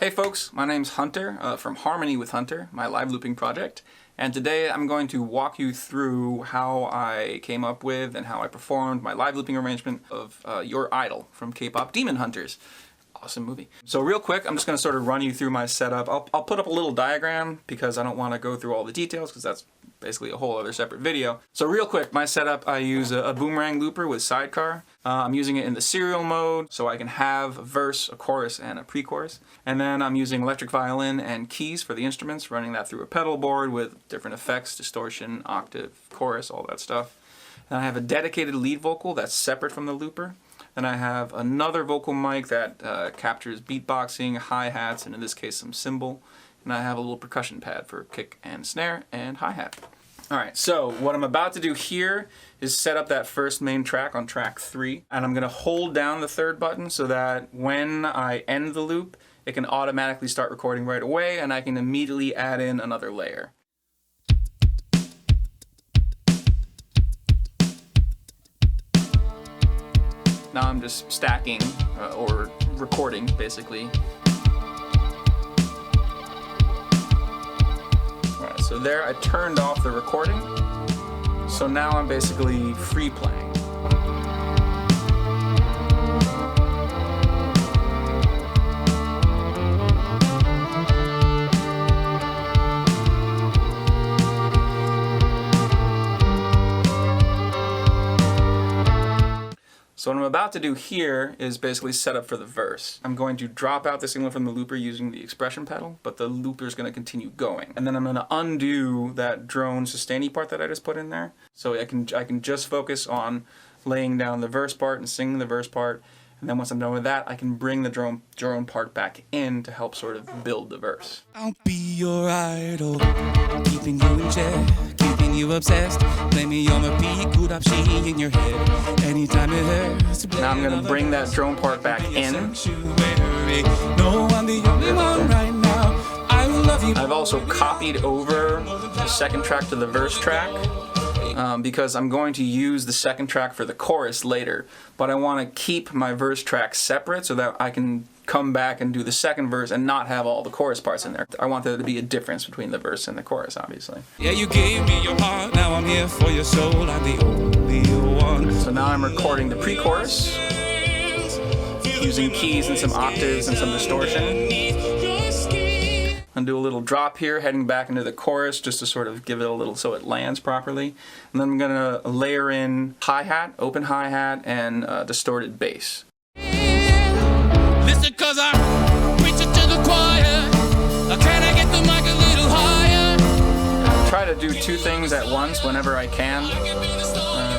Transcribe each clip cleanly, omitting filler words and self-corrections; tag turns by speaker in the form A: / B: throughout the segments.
A: Hey folks, my name's Hunter from Harmony with Hunter, my live looping project, and today I'm going to walk you through how I came up with and how I performed my live looping arrangement of Your Idol from Kpop Demon Hunters. Awesome movie. So real quick, I'm just going to sort of run you through my setup. I'll put up a little diagram because I don't want to go through all the details because that's basically a whole other separate video. So real quick, my setup, I use a Boomerang looper with Sidecar. I'm using it in the serial mode so I can have a verse, a chorus, and a pre-chorus. And then I'm using electric violin and keys for the instruments, running that through a pedal board with different effects, distortion, octave, chorus, all that stuff. And I have a dedicated lead vocal that's separate from the looper. Then I have another vocal mic that captures beatboxing, hi-hats, and in this case some cymbal. And I have a little percussion pad for kick and snare and hi-hat. Alright, so what I'm about to do here is set up that first main track on track 3. And I'm going to hold down the third button so that when I end the loop, it can automatically start recording right away and I can immediately add in another layer. Now I'm just stacking, or recording, basically. Alright, so there I turned off the recording, so now I'm basically free playing. So what I'm about to do here is basically set up for the verse. I'm going to drop out the signal from the looper using the expression pedal, but the looper is going to continue going. And then I'm going to undo that drone sustainy part that I just put in there. So I can just focus on laying down the verse part and singing the verse part. And then once I'm done with that, I can bring the drone part back in to help sort of build the verse.
B: I'll be your idol, keeping you in check, keeping you obsessed. Play me on a beat, good up she in your head. Anytime it hurts.
A: Now I'm going to bring that drone part back in.
B: No, I'm the only one right now. I will love you.
A: I've also copied over the second track to the verse track. Because I'm going to use the second track for the chorus later, but I want to keep my verse track separate so that I can come back and do the second verse and not have all the chorus parts in there. I want there to be a difference between the verse and the chorus, obviously.
B: Yeah, you gave me your heart, now I'm here for your soul, I'm the only one.
A: So now I'm recording the pre-chorus using keys and some octaves and some distortion. I'm going to do a little drop here, heading back into the chorus just to sort of give it a little so it lands properly. And then I'm going to layer in hi-hat, open hi-hat, and distorted bass.
B: Listen, 'cause I preach it to the choir. Can I get the mic a little higher?
A: I try to do two things at once whenever I can.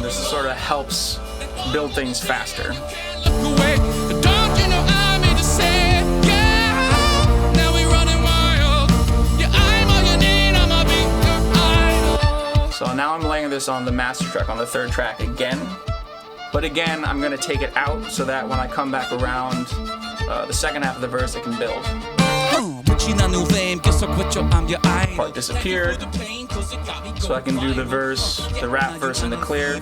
A: This sort of helps build things faster.
B: Look away. Don't you know I made the same?
A: So now I'm laying this on the master track, on the third track again. But again, I'm going to take it out so that when I come back around the second half of the verse, it can build. Part disappeared, so I can do the verse, the rap verse in the clear,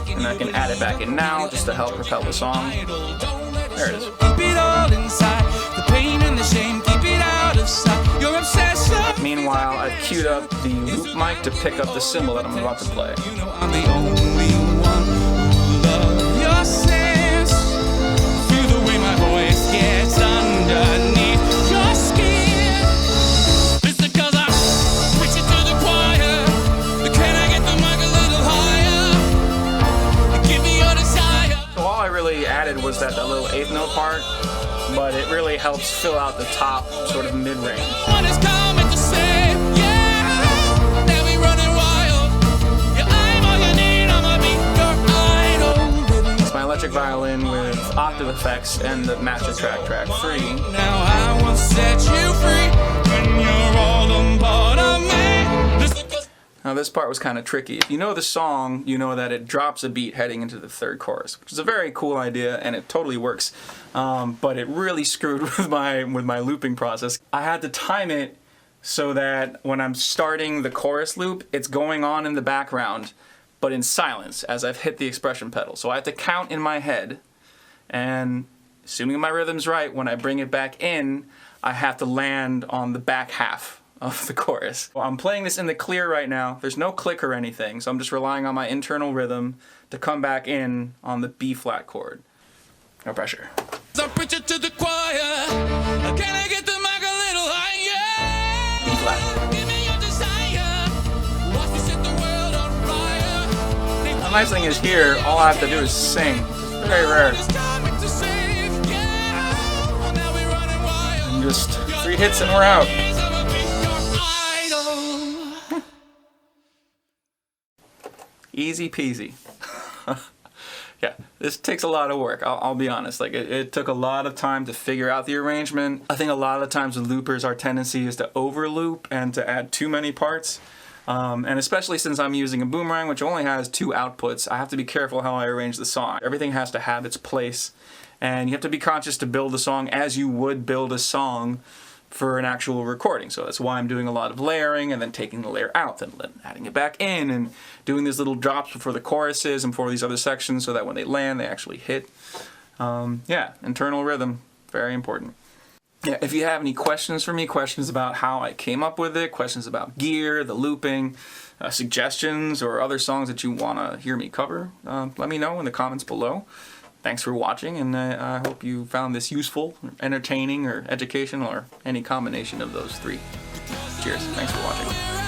A: and I can add it back in now just to help propel the song. There it is. Meanwhile, I've queued up the loop mic to pick up the cymbal that I'm about to play.
B: I'm the only one who loves your sense. Feel the way my voice gets underneath your skin. Listen, 'cause I preach it to the choir. Can I get the mic a little higher? Give me your desire.
A: So all I really added was that little eighth note part, but it really helps fill out the top sort of mid-range. It's my electric violin with octave effects and the master track, track 3.
B: Now I will set you free when you're all a part of me.
A: Now this part was kind of tricky. If you know the song, you know that it drops a beat heading into the third chorus, which is a very cool idea and it totally works. But it really screwed with my looping process. I had to time it so that when I'm starting the chorus loop, it's going on in the background, but in silence as I've hit the expression pedal. So I have to count in my head, and assuming my rhythm's right, when I bring it back in, I have to land on the back half of the chorus. Well, I'm playing this in the clear right now. There's no click or anything, so I'm just relying on my internal rhythm to come back in on the B flat chord. No pressure.
B: So preach it to the choir. Can I get the mic a little higher?
A: B flat.
B: Give me your desire. Watch me set the world on fire.
A: The nice thing is here, all I have to do is sing. It's very rare. And just 3 hits and we're out. Easy peasy. Yeah, this takes a lot of work, I'll be honest. Like, it took a lot of time to figure out the arrangement. I think a lot of times with loopers, our tendency is to overloop and to add too many parts. And especially since I'm using a Boomerang, which only has 2 outputs, I have to be careful how I arrange the song. Everything has to have its place, and you have to be conscious to build a song as you would build a song for an actual recording. So that's why I'm doing a lot of layering and then taking the layer out and adding it back in and doing these little drops before the choruses and before these other sections so that when they land they actually hit. Yeah, internal rhythm, very important. Yeah, if you have any questions for me, questions about how I came up with it, questions about gear, the looping, suggestions or other songs that you want to hear me cover, let me know in the comments below. Thanks for watching, and I hope you found this useful, entertaining, or educational, or any combination of those 3. Cheers. Thanks for watching.